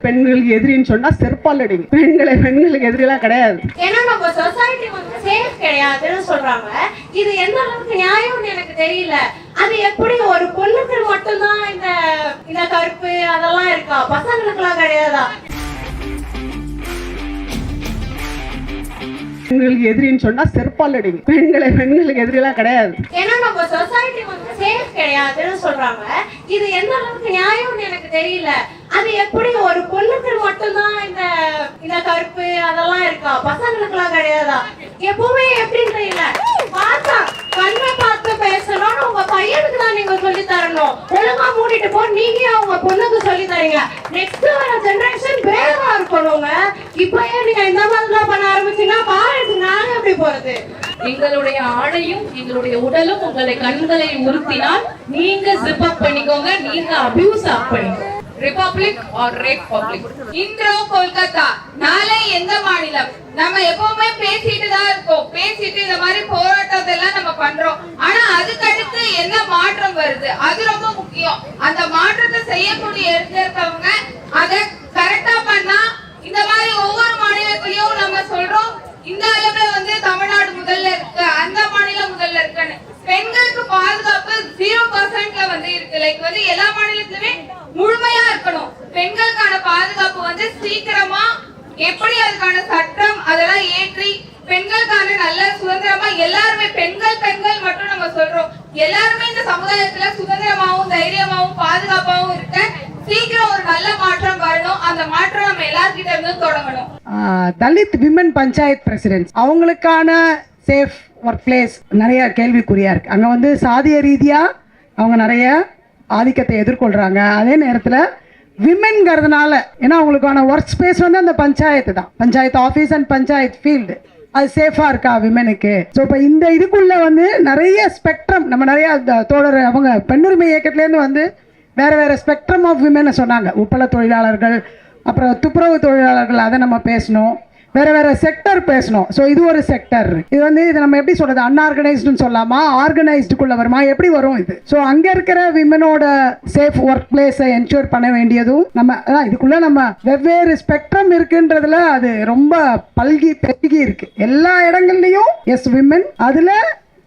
பெண்களுக்கு எதிரின்னு சொன்னா செருப்பால் அடிங்க. பெண்களுக்கு எதிரிலாம் கிடையாது. ஏன்னா நம்ம சொசைட்டி வந்து சேஃப் கிடையாதுன்னு சொல்றாங்க. இது எந்த அளவுக்கு நியாயம்னு எனக்கு தெரியல. அது எப்படி ஒரு பொண்ணுக்கு மட்டும்தான் இந்த கருப்பு அதெல்லாம் இருக்கா, பசங்களுக்கு எல்லாம் கிடையாதா? பெண்களுக்கு எதிரின்னு சொன்னா செருப்பால் அடிங்க. பெண்களுக்கு எதிரிலாம் கிடையாது. ஏன்னா நம்ம சொசைட்டி வந்து சேஃப் கிடையாதுன்னு சொல்றாங்க. இது எந்த அளவுக்கு நியாயம்னு எனக்கு தெரியல. அது எப்படி ஒரு பொண்ணுக்கு மட்டும்தான் இந்த கருப்பு அதெல்லாம் இருக்கா, பசங்களுக்கு எல்லாம் கிடையாதா? எப்பவுமே எப்படின்னு தெரியல. பார்த்தா கண்ணை பார்த்து பேசணும்னு உங்க பையனுக்கு தான் நீங்க சொல்லி தரணும். ஒழுங்கா மூடிட்டு போ, நீங்க அவங்க பொண்ணுக்கு சொல்லி தரீங்க. நெக்ஸ்ட் வர ஜெனரேஷன் வேகமா இருக்கணுங்க. இப்பயே நீங்க இந்த மாதிரிலாம் பண்ண ஆரம்பிச்சீங்கன்னா பாருங்க நாங்க எப்படி போறது. எங்களுடைய ஆடையும் எங்களுடைய உடலும் உங்களை கண்களை உறுத்தினால் நீங்க ஜிப் அப் பண்ணிக்கோங்க, நீங்க அபியூஸ் அப் பண்ணிக்கோங்க. Republic are rape public. இன்றோ கொல்கத்தா, நாளை எந்த மாநிலம்? நம்ம எப்பவுமே பேசிட்டு தான் இருக்கோம். பேசிட்டு இந்த மாதிரி போராட்டத்தெல்லாம் நம்ம பண்றோம். ஆனா அதுக்கு அடுத்து என்ன மாற்றம் வருது, அது ரொம்ப முக்கியம். அந்த மாற்றத்தை செய்யக்கூடிய இருக்கவங்க அதை கரெக்டா பண்ணா இந்த மாதிரி ஒவ்வொரு மாநிலத்திலயும் நம்ம சொல்றோம் இந்த அளவுல வந்து தமிழ்நாடு முதல்ல இருக்கு, அந்த மாநிலம் முதல்ல இருக்குன்னு. பெண்களுக்கு பாதுகாப்பு 0% வந்து இருக்கு. லைக் வந்து எல்லா மாநிலத்திலுமே முழுமையா இருக்கணும். பெண்களுக்கான பாதுகாப்பு வந்து சீக்கிரமா எப்படி அதுக்கான சட்டம் அதெல்லாம் ஏற்றி பெண்களுக்கான நல்ல சுதந்திரமா எல்லாருமே பெண்கள் மட்டும் நம்ம சொல்றோம். எல்லாருமே இந்த சமுதாயத்துல சுதந்திரமாவும் தைரியமாவும் பாதுகாப்பாவும் இருக்க சீக்கிரம் ஒரு நல்ல மாற்றம் வரணும். அந்த மாற்றம் நம்ம எல்லார்கிட்ட இருந்து தொடங்கணும். தலித் விமன் பஞ்சாயத் பிரசிடென்ட் அவங்களுக்கான சேஃப் ஒர்க் பிளேஸ் நிறைய கேள்விக்குறியா இருக்கு. அங்கே வந்து சாதிய ரீதியாக அவங்க நிறைய ஆதிக்கத்தை எதிர்கொள்கிறாங்க. அதே நேரத்தில் விமென்கிறதுனால ஏன்னா அவங்களுக்கான ஒர்க் ஸ்பேஸ் வந்து அந்த பஞ்சாயத்து தான், panchayat office and panchayat field. அது சேஃபாக இருக்கா விமெனுக்கு? ஸோ இப்போ இந்த இதுக்குள்ளே வந்து நிறைய ஸ்பெக்ட்ரம் நம்ம நிறையா தோழர் அவங்க பெண்ணுரிமை இயக்கத்துலேருந்து வந்து வேறு ஸ்பெக்ட்ரம் ஆஃப் விமெனை சொன்னாங்க. உப்பள தொழிலாளர்கள், அப்புறம் துப்புரவு தொழிலாளர்கள், அதை நம்ம பேசணும். வேறு செக்டர் பேசணும். ஸோ இது ஒரு செக்டர். இது வந்து இது நம்ம எப்படி சொல்கிறது, அன்ஆர்கனைஸ்டுன்னு சொல்லலாமா, ஆர்கனைஸ்டுக்குள்ளே வருமா, எப்படி வரும் இது? ஸோ அங்கே இருக்கிற விமனோட சேஃப் ஒர்க் பிளேஸை என்ஷூர் பண்ண வேண்டியதும் நம்ம அதான். இதுக்குள்ளே நம்ம வெவ்வேறு ஸ்பெக்ட்ரம் இருக்குன்றதுல அது ரொம்ப பெருகி இருக்கு எல்லா இடங்கள்லையும். எஸ் விமன், அதில்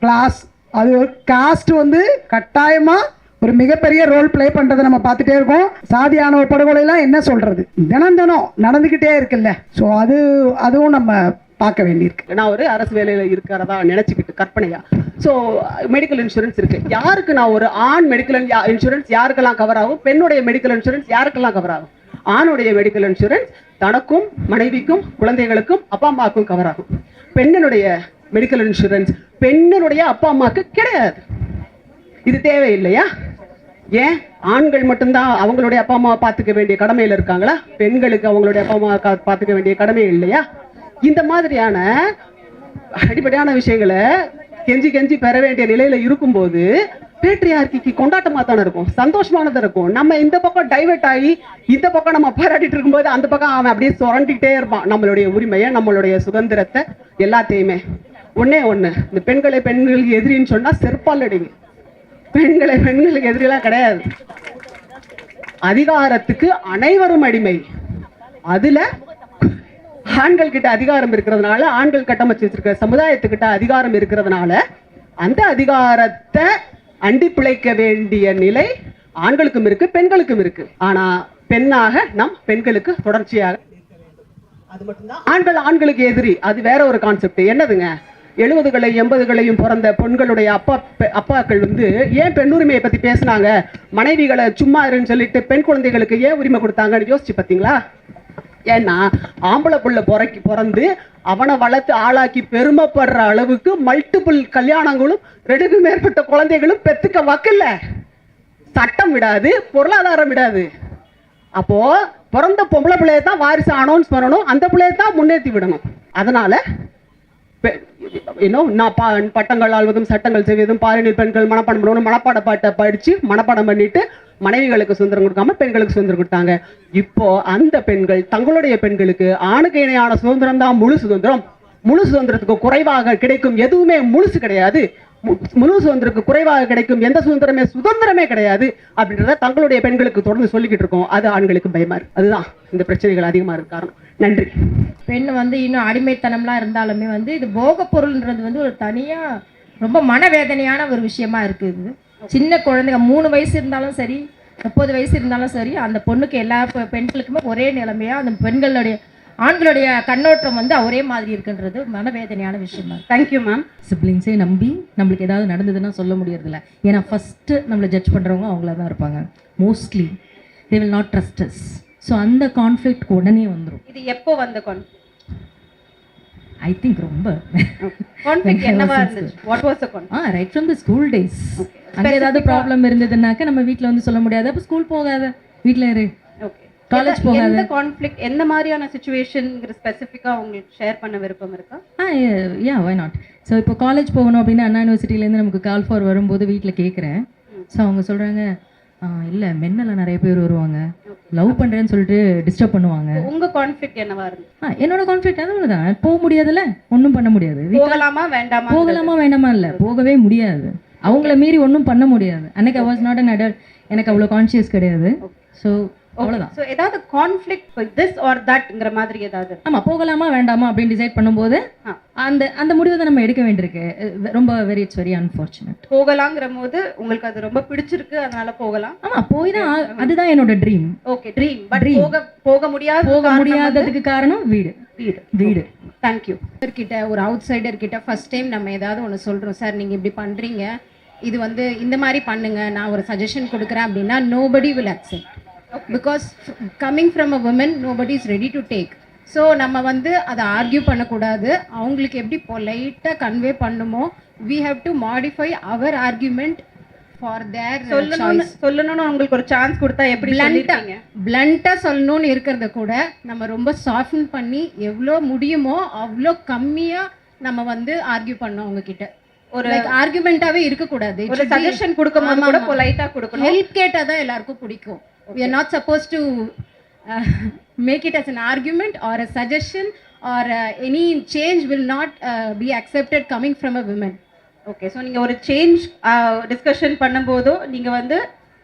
கிளாஸ், அது ஒரு காஸ்ட் வந்து கட்டாயமாக ஒரு மிகப்பெரிய ரோல் பிளே பண்றதை நம்ம பார்த்துட்டே இருக்கோம். சாதி ஆணவ படுகொலைலாம் என்ன சொல்றது, தினம் நடந்துகிட்டே இருக்குல்ல. ஸோ அதுவும் நம்ம பார்க்க வேண்டியிருக்கு. நான் ஒரு அரசு வேலையில இருக்கிறதா நினைச்சுக்கிட்டு கற்பனையா. ஸோ மெடிக்கல் இன்சூரன்ஸ் இருக்கு. யாருக்கு நான் ஒரு ஆண் மெடிக்கல் இன்சூரன்ஸ் யாருக்கெல்லாம் கவர் ஆகும், பெண்ணுடைய மெடிக்கல் இன்சூரன்ஸ் யாருக்கெல்லாம் கவர் ஆகும்? ஆணுடைய மெடிக்கல் இன்சூரன்ஸ் தனக்கும் மனைவிக்கும் குழந்தைகளுக்கும் அப்பா அம்மாவுக்கும் கவர் ஆகும். பெண்ணினுடைய மெடிக்கல் இன்சூரன்ஸ் பெண்ணினுடைய அப்பா அம்மாவுக்கு கிடையாது. இது தேவையில்லையா? ஏன் ஆண்கள் மட்டும்தான் அவங்களுடைய அப்பா அம்மாவை பார்த்துக்க வேண்டிய கடமையில் இருக்காங்களா? பெண்களுக்கு அவங்களுடைய அப்பா அம்மாவை பார்த்துக்க வேண்டிய கடமை இல்லையா? இந்த மாதிரியான அடிப்படையான விஷயங்களை கெஞ்சி பெற வேண்டிய நிலையில இருக்கும்போது பேட்ரியார்கிக்கு கொண்டாட்டமா தானே இருக்கும், சந்தோஷமானதா இருக்கும். நம்ம இந்த பக்கம் டைவர்ட் ஆகி இந்த பக்கம் நம்ம போராடிட்டு இருக்கும்போது அந்த பக்கம் அவன் அப்படியே சுரண்டிக்கிட்டே இருப்பான் நம்மளுடைய உரிமையை, நம்மளுடைய சுதந்திரத்தை, எல்லாத்தையுமே. ஒண்ணு இந்த பெண்களுக்கு எதிரின்னு சொன்னா செருப்பால் அடிங்க. பெண்களுக்கு எதிரிலாம் கிடையாது. அதிகாரத்துக்கு அனைவரும் அடிமை. அதுல ஆண்கள் கிட்ட அதிகாரம் இருக்கிறதுனால, ஆண்கள் கட்டமைச்சு வச்சிருக்கிற சமுதாயத்துக்கிட்ட அதிகாரம் இருக்கிறதுனால அந்த அதிகாரத்தை அண்டி பிழைக்க வேண்டிய நிலை ஆண்களுக்கும் இருக்கு, பெண்களுக்கும் இருக்கு. ஆனா பெண்ணாக நம் பெண்களுக்கு தொடர்ச்சியாக அது மட்டும்தான். ஆண்களுக்கு எதிரி அது வேற ஒரு கான்செப்ட். என்னதுங்க, 70களை 80களையும் பிறந்த பெண்களுடைய அப்பாக்கள் வந்து ஏன் பெண்ணுரிமையை பத்தி பேசினாங்க, மனைவிகளை சும்மா இருன்னு சொல்லிட்டு பெண் குழந்தைகளுக்கு ஏன் உரிமை கொடுத்தாங்கன்னு யோசிச்சு பார்த்தீங்களா? ஏன்னா ஆம்பளை புள்ள பிறந்து அவனை வளர்த்து ஆளாக்கி பெருமைப்படுற அளவுக்கு மல்டிபிள் கல்யாணங்களும் 2க்கும் மேற்பட்ட குழந்தைகளும் பெத்துக்க வக்கல்ல. சட்டம் விடாது, பொருளாதாரம் விடாது. அப்போ பிறந்த பொம்பளை பிள்ளையை தான் வாரிசு அனௌன்ஸ் பண்ணணும், அந்த பிள்ளையை தான் முன்னேற்றி விடணும். அதனால பட்டங்கள் ஆள்வதும் சட்டங்கள் செய்வதும் பாலியல் பெண்கள் மனப்பாடம் பண்ணணும், மனப்பாட பாட்டை படிச்சு மனப்பாடம் பண்ணிட்டு மனைவிகளுக்கு சுதந்திரம் கொடுக்காம பெண்களுக்கு சுதந்திரம் கொடுத்தாங்க. இப்போ அந்த பெண்கள் தங்களுடைய பெண்களுக்கு ஆணுக்கு இணையான சுதந்திரம் தான் முழு சுதந்திரம். முழு சுதந்திரத்துக்கு குறைவாக கிடைக்கும் எதுவுமே முழுசு கிடையாது. முழு சுதந்திரத்துக்கு குறைவாக கிடைக்கும் எந்த சுதந்திரமே கிடையாது அப்படின்றத தங்களுடைய பெண்களுக்கு தொடர்ந்து சொல்லிக்கிட்டு இருக்கோம். அது ஆண்களுக்கு பயமா இருக்கு. அதுதான் இந்த பிரச்சனைகள் அதிகமா இருக்கு காரணம். நன்றி. பெண் வந்து இன்னும் அடிமைத்தனம்லாம் இருந்தாலுமே வந்து இது போக பொருள்ன்றது வந்து ஒரு தனியா ரொம்ப மனவேதனையான ஒரு விஷயமா இருக்குது. சின்ன குழந்தைங்க 3 வயசு இருந்தாலும் சரி 30 வயசு இருந்தாலும் சரி அந்த பொண்ணுக்கு எல்லா பெண்களுக்குமே ஒரே நிலைமையா அந்த பெண்களுடைய ஆண்களுடைய கண்ணோட்டம் வந்து ஒரே மாதிரி இருக்குன்றது மனவேதனையான விஷயமா இருக்கு. Thank you ma'am. சிப்ளிங்ஸே நம்பி நம்மளுக்கு ஏதாவது நடந்ததுன்னா சொல்ல முடியறதில்ல. ஏன்னா ஃபஸ்ட்டு நம்மளை ஜட்ஜ் பண்ணுறவங்க அவங்கள தான் இருப்பாங்க. Mostly they will not trust us. So அந்த கான்ஃப்ளிக்ட் உடனே வந்துடும். இது எப்போ வந்த ஐ திங்க் ரொம்ப கான்ஃப்ளிக்ட் என்னவா இருந்துச்சு? What was the conflict? Right from the school days. அங்கே ஏதாவது ப்ராப்ளம் இருந்ததுன்னாக்க நம்ம வீட்டில் வந்து சொல்ல முடியாது. அப்போ ஸ்கூல் போகாத, வீட்டில் இரு, காலேஜ் போகாத. எந்த கான்ஃப்ளிக்ட் எந்த மாதிரியான சிச்சுவேஷன்ங்கிற ஸ்பெசிஃபிக்கா உங்களுக்கு ஷேர் பண்ண விருப்பம் இருக்கா? யா வை நாட். ஸோ இப்போ காலேஜ் போகணும் அப்படின்னா அண்ணா யூனிவர்சிட்டிலேருந்து நமக்கு கால் ஃபார் வரும்போது வீட்டில் கேட்குறேன். ஸோ அவங்க சொல்கிறாங்க இல்லை மென்னெல்லாம் நிறைய பேர் வருவாங்க, லவ் பண்ணுறேன்னு சொல்லிட்டு டிஸ்டர்ப் பண்ணுவாங்க. உங்க கான்ஃப்ளிக்ட் என்னவா இருந்துச்சு? என்னோட கான்ஃப்ளிக்ட் அதுவும் தான். போக முடியாதுல்ல, ஒன்றும் பண்ண முடியாது. போகலாமா வேண்டாமா? போகலாமா வேண்டாமா இல்லை, போகவே முடியாது. அவங்கள மீறி ஒன்றும் பண்ண முடியாது. அன்னைக்கு I was not an adult, எனக்கு அவ்வளோ கான்ஷியஸ் கிடையாது. ஸோ அவ்வளோதான். ஸோ ஏதாவது கான்ஃப்ளிக்ட் திஸ் ஆர் தட்ங்கிற மாதிரி ஏதாவது? ஆமாம், போகலாமா வேண்டாமா அப்படின்னு டிசைட் பண்ணும்போது அந்த அந்த முடிவை தான் நம்ம எடுக்க வேண்டியிருக்கு. ரொம்ப இட்ஸ் வெரி அன்ஃபார்ச்சுனேட். போகலாங்கிற போது உங்களுக்கு அது ரொம்ப பிடிச்சிருக்கு, அதனால போகலாம். ஆமாம், போய் தான் அதுதான் என்னோட ட்ரீம். Okay, dream. பட் போக முடியாததுக்கு காரணம் வீடு. தேங்க்யூ. கிட்ட ஒரு அவுட் சைடர் கிட்ட ஃபர்ஸ்ட் டைம் நம்ம ஏதாவது ஒன்று சொல்கிறோம், சார் நீங்கள் இப்படி பண்ணுறீங்க, இது வந்து இந்த மாதிரி பண்ணுங்க, நான் ஒரு சஜஷன் கொடுக்குறேன் அப்படின்னா nobody will accept. Because coming from a woman nobody is ready to take. So நம்ம வந்து அதை ஆர்கியூ பண்ணக்கூடாது. அவங்களுக்கு எப்படி பொலைட்டாக கன்வே பண்ணுமோ we have to modify our argument for their சொல்லணும்னு உங்களுக்கு ஒரு சான்ஸ் கொடுத்தா எப்படி பிளண்டா சொல்லணும்னு இருக்கிறத கூட நம்ம ரொம்ப சாஃப்டன் பண்ணி எவ்வளோ முடியுமோ அவ்வளோ கம்மியா நம்ம வந்து ஆர்கியூ பண்ணோம். அவங்க கிட்ட ஒரு ஆர்கியூமெண்டாவே இருக்கக்கூடாது. ஒரு சஜஷன் கொடுக்கும்போது கூட பொலைட்டா கொடுக்கணும். ஹெல்ப் கேட்டா தான் எல்லாருக்கும் பிடிக்கும். We are not supposed to make it as an argument or a suggestion or any change will not be accepted coming from a woman. Okay, so நீங்கள் ஒரு சேஞ்ச் டிஸ்கஷன் பண்ணும்போதோ நீங்கள் வந்து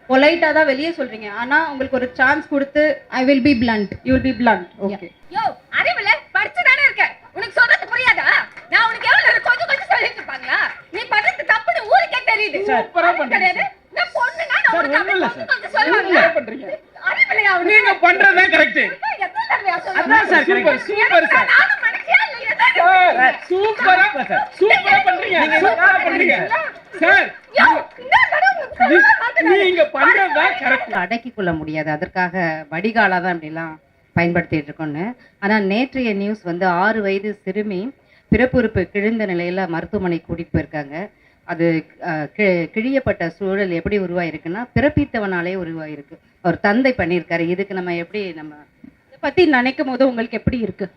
பொலைட்டாக தான் வெளியே சொல்கிறீங்க, ஆனால் உங்களுக்கு ஒரு சான்ஸ் கொடுத்து I will be blunt. You will be blunt. Okay. யோ அறிவில படிச்சு தானே இருக்க, உனக்கு சொல்றது புரியாதா? நான் உனக்கு எவ்வளவு கொஞ்சம் சொல்லிட்டு இருப்பாங்களா? நீ பண்றது தப்புன்னு ஊருக்கே தெரியுது. சூப்பரா பண்றீங்க. நான் பொண்ணுனா நான் சார் ஒண்ணும் இல்ல சார், சொல்லுவாங்க பண்றீங்க. அறிவிலையா நீங்க பண்றதே கரெக்ட். அதான் சார் சூப்பர் சூப்பர் சார். நானும் மனுஷியா இல்லையா? சார் சூப்பரா சார், சூப்பரா பண்றீங்க. சூப்பரா பண்றீங்க சார். யோ இந்த நீங்க பண்றதே கரெக்ட். அடக்கிக் கொள்ள முடியாது, அதற்காக வடிகாலா தான் இப்படிலாம் பயன்படுத்திட்டு இருக்கோன்னு. ஆனால் நேற்றைய நியூஸ் வந்து 6 வயது சிறுமி பிறப்புறுப்பு கிழிந்த நிலையில் மருத்துவமனை கூட்டிகிட்டு போயிருக்காங்க. அது கிழியப்பட்ட சூழல் எப்படி உருவாயிருக்குன்னா பிறப்பித்தவனாலே உருவாயிருக்கு. ஒரு தந்தை பண்ணியிருக்காரு. இதுக்கு நம்ம எப்படி நம்ம இதை பற்றி நினைக்கும் போது உங்களுக்கு எப்படி இருக்கு?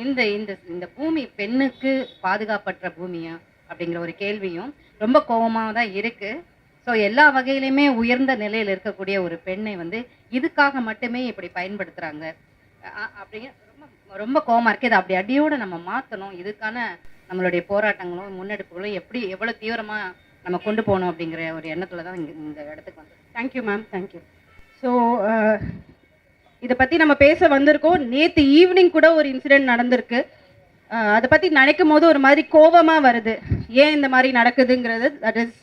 இந்த இந்த இந்த பூமி பெண்ணுக்கு பாதுகாப்பற்ற பூமியா அப்படிங்கிற ஒரு கேள்வியும் ரொம்ப கோபமாக தான் இருக்கு. ஸோ எல்லா வகையிலையுமே உயர்ந்த நிலையில் இருக்கக்கூடிய ஒரு பெண்ணை வந்து இதுக்காக மட்டுமே இப்படி பயன்படுத்துகிறாங்க அப்படிங்க ரொம்ப ரொம்ப கோபமாக இருக்குது. இதை அப்படி அடியோடு நம்ம மாற்றணும். இதுக்கான நம்மளுடைய போராட்டங்களும் முன்னெடுப்புகளும் எவ்வளோ தீவிரமாக நம்ம கொண்டு போகணும் அப்படிங்கிற ஒரு எண்ணத்தில் தான் இந்த இடத்துக்கு வந்து. Thank you ma'am, thank you. ஸோ இதை பற்றி நம்ம பேச வந்திருக்கோம். நேற்று ஈவினிங் கூட ஒரு இன்சிடென்ட் நடந்திருக்கு. அதை பற்றி நினைக்கும் போது ஒரு மாதிரி கோபமாக வருது. ஏன் இந்த மாதிரி நடக்குதுங்கிறது. தட் இஸ்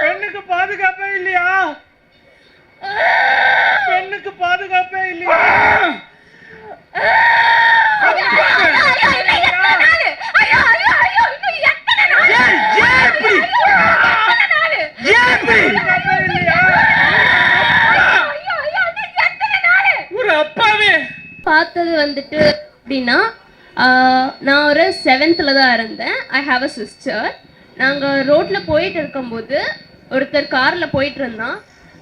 பெண்ணுக்கு பாதுகாப்பே இல்லையா? பெண்ணுக்கு பாதுகாப்பே இல்லையா? பார்த்தது வந்துட்டு அப்படின்னா நான் ஒரு 7th தான் இருந்தேன். I have a sister. நாங்கள் ரோட்டில் போயிட்டு இருக்கும்போது ஒருத்தர் காரில் போயிட்டு இருந்தான்.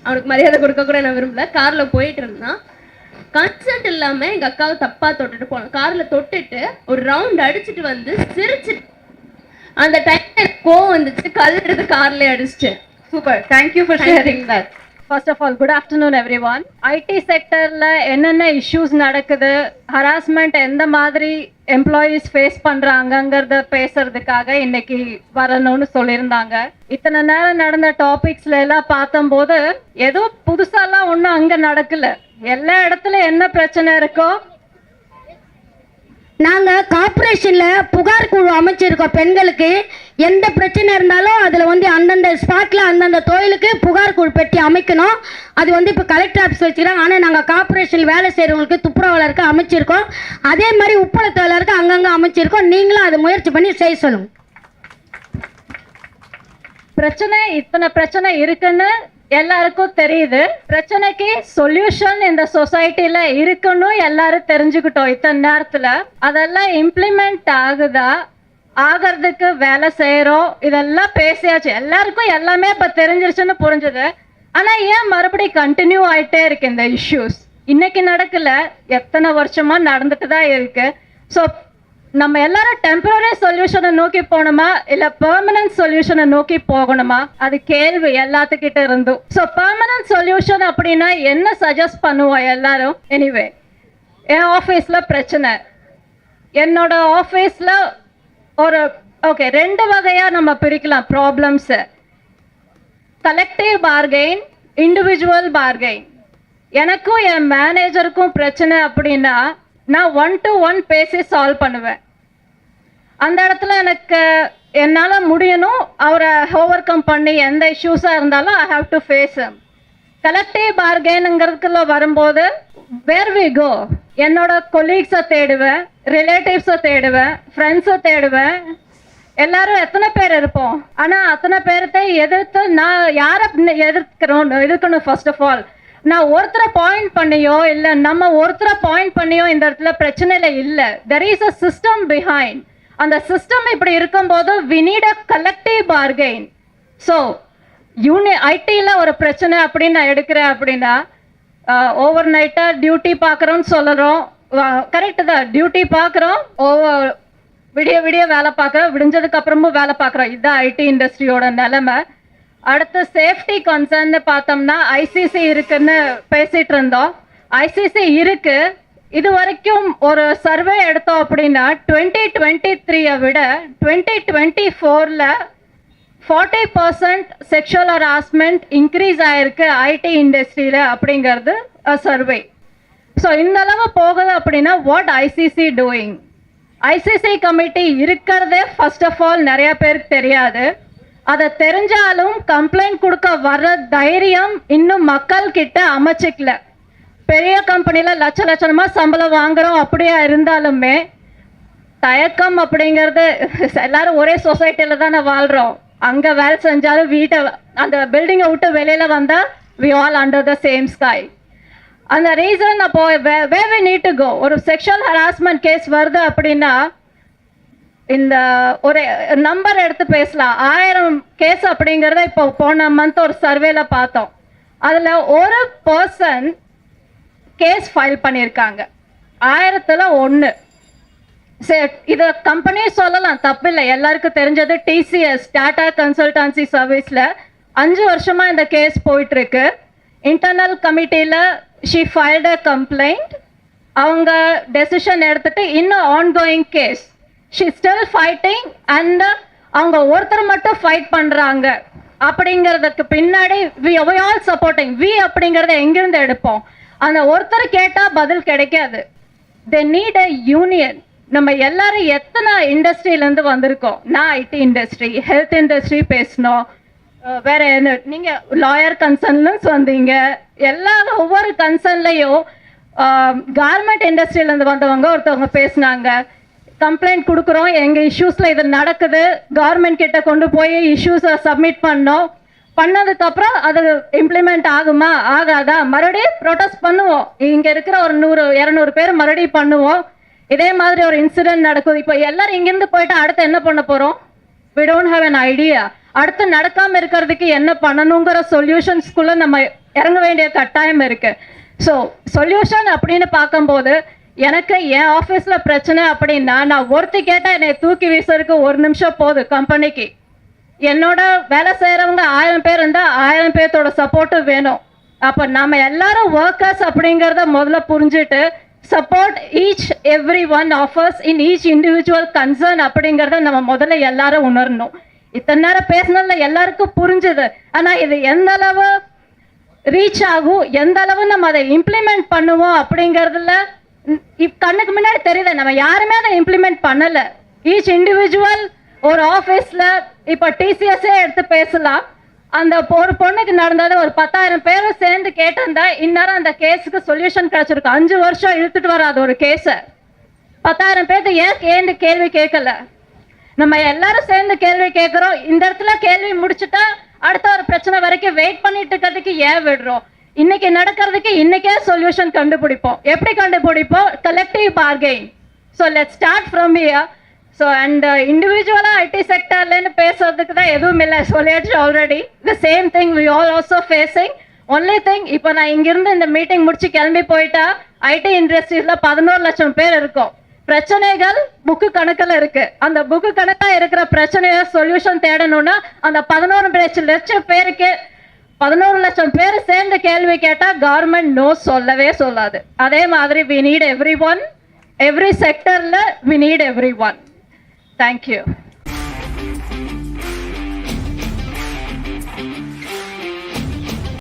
அவனுக்கு மரியாதை கொடுக்க கூட நான் விரும்பல. காரில் போயிட்டு இருந்தான். கன்சென்ட் இல்லாமல் எங்கள் அக்காவை தப்பாக தொட்டுட்டு போனான். காரில் தொட்டுட்டு ஒரு ரவுண்ட் அடிச்சுட்டு வந்து சிரிச்சுட்டு அந்த டைம் கோவம் வந்துச்சு. கல் எடுத்து கார்லேயே அடிச்சிட்டேன். Super, thank you for sharing that. First of all, good afternoon everyone. IT செக்டர்ல என்னென்ன இஷ்யூஸ் நடக்குது, ஹராஸ்மெண்ட் எந்த மாதிரி எம்ப்ளாயீஸ் ஃபேஸ் பண்றாங்கங்கிறத பேசுறதுக்காக இன்னைக்கு வரணும்னு சொல்லியிருந்தாங்க. இத்தனை நேரம் நடந்த டாபிக்ஸ்ல எல்லாம் பார்த்தம்போது ஏதோ புதுசாலாம் ஒன்றும் அங்க நடக்கல. எல்லா இடத்துல என்ன பிரச்சனை இருக்கோ. நாங்கள் கார்ப்பரேஷனில் புகார் குழு அமைச்சிருக்கோம். பெண்களுக்கு எந்த பிரச்சனை இருந்தாலும் அதில் வந்து அந்தந்த ஸ்பாட்டில் அந்தந்த தொழிலுக்கு புகார் குழு பெட்டி அமைக்கணும். அது வந்து இப்போ கலெக்டர் ஆஃபீஸ் வச்சுக்கிறாங்க. ஆனால் நாங்கள் கார்ப்பரேஷனில் வேலை செய்கிறவங்களுக்கு துப்புரவாளருக்கு அமைச்சிருக்கோம். அதே மாதிரி உப்பள தொழிலாளருக்கு அங்கங்கே அமைச்சிருக்கோம். நீங்களும் அதை முயற்சி பண்ணி செய்ய சொல்லுங்க. பிரச்சனை இத்தனை பிரச்சனை இருக்குன்னு எல்லாருக்கும் தெரியுது. பிரச்சனைக்கு சொல்யூஷன் இந்த சொசைட்டில இருக்குன்னு எல்லாரும் தெரிஞ்சுக்கிட்டோம். இத்தனை நேரத்துல அதெல்லாம் இம்ப்ளிமெண்ட் ஆகுதா, ஆகிறதுக்கு வேலை செய்யறோம், இதெல்லாம் பேசியாச்சு. எல்லாருக்கும் எல்லாமே இப்ப தெரிஞ்சிருச்சுன்னு புரிஞ்சுது. ஆனா ஏன் மறுபடியும் கண்டினியூ ஆயிட்டே இருக்கு இந்த இஷ்யூஸ்? இன்னைக்கு நடக்கல, எத்தனை வருஷமா நடந்துட்டு தான் இருக்கு. ஸோ நம்ம எல்லாரும் டெம்பரரி சொல்யூஷனை நோக்கி போகணுமா இல்ல பெர்மனன்ட் சொல்யூஷனை நோக்கி போகணுமா? அது கேள்வி எல்லாத்துக்கிட்ட இருந்தும். ஸோ பெர்மனன்ட் சொல்யூஷன் அப்படின்னா என்ன சஜஸ்ட் பண்ணுவோம் எல்லாரும்? எனிவே, என் ஆஃபீஸ்ல பிரச்சனை. என்னோட ஆஃபீஸ்ல ஒரு ஓகே 2 வகையா நம்ம பிரிக்கலாம் problems. Collective bargain, individual bargain. எனக்கும் என் மேனேஜருக்கும் பிரச்சனை அப்படின்னா நான் 1-to-1 பேசி சால்வ் பண்ணுவேன். அந்த இடத்துல எனக்கு என்னால் முடியணும். அவரை ஓவர் கம் பண்ணி எந்த இஷ்யூஸாக இருந்தாலும் I have to face him. Collective பார்கெயினுங்கிறதுக்குள்ள வரும்போது வேர் வி கோ, என்னோட கொலீக்ஸை தேடுவேன், ரிலேட்டிவ்ஸை தேடுவேன், ஃப்ரெண்ட்ஸை தேடுவேன். எல்லாரும் எத்தனை பேர் இருப்போம். ஆனால் அத்தனை பேர்த்த எதிர்த்து நான் யாரை எதிர்க்கணும்? ஃபர்ஸ்ட் ஆஃப் ஆல் நான் ஒருத்தரை பாயிண்ட் பண்ணியோ இல்லை நம்ம ஒருத்தரை பாயிண்ட் பண்ணியோ இந்த இடத்துல பிரச்சனையில இல்லை. There is a system behind. அந்த சிஸ்டம் இப்படி இருக்கும்போது we need a collective bargain. So ஐடியில் ஒரு பிரச்சனை அப்படின்னு நான் எடுக்கிறேன் அப்படின்னா ஓவர் நைட்டாக டியூட்டி பார்க்குறோன்னு சொல்லுறோம். கரெக்டு தான், டியூட்டி பார்க்குறோம், விடிய விடிய வேலை பார்க்குறோம், விடிஞ்சதுக்கு அப்புறமும் வேலை பார்க்குறோம். இதுதான் ஐடி இண்டஸ்ட்ரியோட நிலைமை. அடுத்து சேஃப்டி கன்சர்ன்னு பார்த்தோம்னா ஐசிசி இருக்குன்னு பேசிட்டு இருந்தோம். ஐசிசி இருக்கு. இது வரைக்கும் ஒரு சர்வே எடுத்தோம் அப்படின்னா 2023 விட 2024 40% செக்ஷுவல் ஹராஸ்மெண்ட் இன்க்ரீஸ் ஆயிருக்கு ஐடி இண்டஸ்ட்ரியில அப்படிங்கிறது சர்வே. ஸோ இந்த அளவு போகுது அப்படின்னா what ICC doing? ICC committee இருக்கிறதே ஃபர்ஸ்ட் ஆஃப் ஆல் நிறைய பேருக்கு தெரியாது. அதை தெரிஞ்சாலும் கம்ப்ளைண்ட் கொடுக்க வர்ற தைரியம் இன்னும் மக்கள் கிட்ட அமைச்சிக்கல. பெரிய கம்பெனியில் லட்சமா சம்பளம் வாங்குறோம் அப்படியா இருந்தாலுமே தயக்கம் அப்படிங்கிறது, எல்லாரும் ஒரே சொசைட்டியில் தானே வாழ்கிறோம். அங்கே வேலை செஞ்சாலும் வீட்டை அந்த பில்டிங்கை விட்டு வெளியில் வந்தால் we all under the same sky. அந்த ரீசன் அப்போ where we need to go. ஒரு செக்ஷுவல் ஹராஸ்மெண்ட் கேஸ் வருது அப்படின்னா இந்த ஒரு நம்பர் எடுத்து பேசலாம். 1000 கேஸ் அப்படிங்கிறத இப்போ போன மந்த் ஒரு சர்வேல பார்த்தோம். அதில் ஒரு பர்சன் கேஸ் ஃபைல் பண்ணியிருக்காங்க 1000ல் 1. சரி, இதை கம்பெனியே சொல்லலாம், தப்பில்லை. எல்லாருக்கும் தெரிஞ்சது டிசிஎஸ், டாடா கன்சல்டன்சி சர்வீஸில் 5 வருஷமாக இந்த கேஸ் போயிட்டுருக்கு. இன்டர்னல் கமிட்டியில் ஷி ஃபைல்ட் அ கம்ப்ளைண்ட். அவங்க டெசிஷன் எடுத்துட்டு இன்னும் ongoing case. She still fighting. And அவங்க ஒருத்தர் மட்டும் ஃபைட் பண்ணுறாங்க அப்படிங்கிறதுக்கு பின்னாடி வி ஆல் சப்போர்ட்டிங். வி அப்படிங்கிறத எங்கிருந்து எடுப்போம்? அந்த ஒருத்தர் கேட்டால் பதில் கிடைக்காது. They need a union. நம்ம எல்லாரும் எத்தனை இண்டஸ்ட்ரியிலேருந்து வந்திருக்கோம். நான் ஐடி இண்டஸ்ட்ரி, ஹெல்த் இண்டஸ்ட்ரி பேசணும், வேற என்ன, நீங்கள் லாயர் கன்சர்ன்ஸ் வந்தீங்க. ஒவ்வொரு கன்சர்ன்லையும் கார்மெண்ட் இண்டஸ்ட்ரியிலேருந்து வந்தவங்க ஒருத்தவங்க பேசினாங்க. கம்ப்ளைண்ட் கொடுக்குறோம், எங்கள் இஷ்யூஸில் இது நடக்குது, கவர்மெண்ட் கிட்ட கொண்டு போய் இஷ்யூஸை சப்மிட் பண்ணோம். பண்ணதுக்கப்புறம் அது இம்ப்ளிமெண்ட் ஆகுமா ஆகாதா மறுபடியும் ப்ரொடெஸ்ட் பண்ணுவோம். இங்கே இருக்கிற ஒரு 100-200 பேர் மறுபடியும் பண்ணுவோம். இதே மாதிரி ஒரு இன்சிடென்ட் நடக்குது. இப்போ எல்லாரும் இங்கேருந்து போயிட்டு அடுத்து என்ன பண்ண போகிறோம்? We don't have an idea. அடுத்து நடக்காமல் இருக்கிறதுக்கு என்ன பண்ணணுங்கிற சொல்யூஷன்ஸ்குள்ளே நம்ம இறங்க வேண்டிய கட்டாயம் இருக்குது. ஸோ சொல்யூஷன் அப்படின்னு பார்க்கும்போது எனக்கு என் ஆஃபீஸில் பிரச்சனை அப்படின்னா நான் ஒருத்தி கேட்டால் என்னை தூக்கி வீசுறதுக்கு 1 நிமிஷம் போகுது கம்பெனிக்கு. என்னோட வேலை செய்கிறவங்க 1000 பேர் இருந்தால் 1000 பேர்த்தோட சப்போர்ட்டும் வேணும். அப்போ நம்ம எல்லாரும் ஒர்க்கர்ஸ் அப்படிங்கிறத முதல்ல புரிஞ்சுட்டு support each every one offers in each individual concern அப்படிங்கிறத நம்ம முதல்ல எல்லாரும் உணரணும். இத்தனை நேரம் பேசினதுல எல்லாருக்கும் புரிஞ்சுது. ஆனால் இது எந்த அளவு ரீச் ஆகும், எந்த அளவு நம்ம அதை இம்ப்ளிமெண்ட் பண்ணுவோம் அப்படிங்கிறதுல கண்ணுக்கு முன்னாடி தெரியல. நம்ம யாருமே அதை இம்ப்ளிமெண்ட் பண்ணலை. ஈச் இண்டிவிஜுவல் ஒரு ஆஃபீஸில் இப்போ டிசிஎஸ்ஸே எடுத்து பேசலாம். அந்த ஒரு பொண்ணுக்கு நடந்தது ஒரு 10,000 பேர் சேர்ந்து கேட்டிருந்தா இந்நேரம் அந்த கேஸுக்கு சொல்யூஷன் கிடைச்சிருக்கும். 5 வருஷம் இழுத்துட்டு வராது ஒரு கேஸை. 10,000 பேர்த்து ஏன் கேள்வி கேட்கல? நம்ம எல்லாரும் சேர்ந்து கேள்வி கேட்குறோம். இந்த இடத்துல கேள்வி முடிச்சுட்டா அடுத்த ஒரு பிரச்சனை வரைக்கும் வெயிட் பண்ணிட்டு இருக்கிறதுக்கு ஏன் விடுறோம்? இன்னைக்கு நடக்கிறதுக்கு இன்னைக்கே சொல்யூஷன் கண்டுபிடிப்போம். எப்படி கண்டுபிடிப்போம்? Collective bargain. So let start from here. So and இண்டிவிஜுவலாக ஐடி செக்டர்லேருந்து பேசுறதுக்கு தான் எதுவும் இல்லை, சொல்லியாச்சு already. The same thing we all also facing. Only thing, இப்போ நான் இங்கிருந்து இந்த மீட்டிங் முடிச்சு கிளம்பி போயிட்டா ஐடி இண்டஸ்ட்ரீஸில் 11 லட்சம் பேர் இருக்கும். பிரச்சனைகள் புக்கு கணக்கில் இருக்கு. அந்த புக்கு கணக்காக இருக்கிற பிரச்சனையை சொல்யூஷன் தேடணும்னா அந்த 11 லட்சம் பேருக்கு 11 லட்சம் பேர் சேர்ந்து கேள்வி கேட்டால் கவர்மெண்ட் நோ சொல்லவே சொல்லாது. அதே மாதிரி we need every one, every செக்டரில் we need every one. Thank you.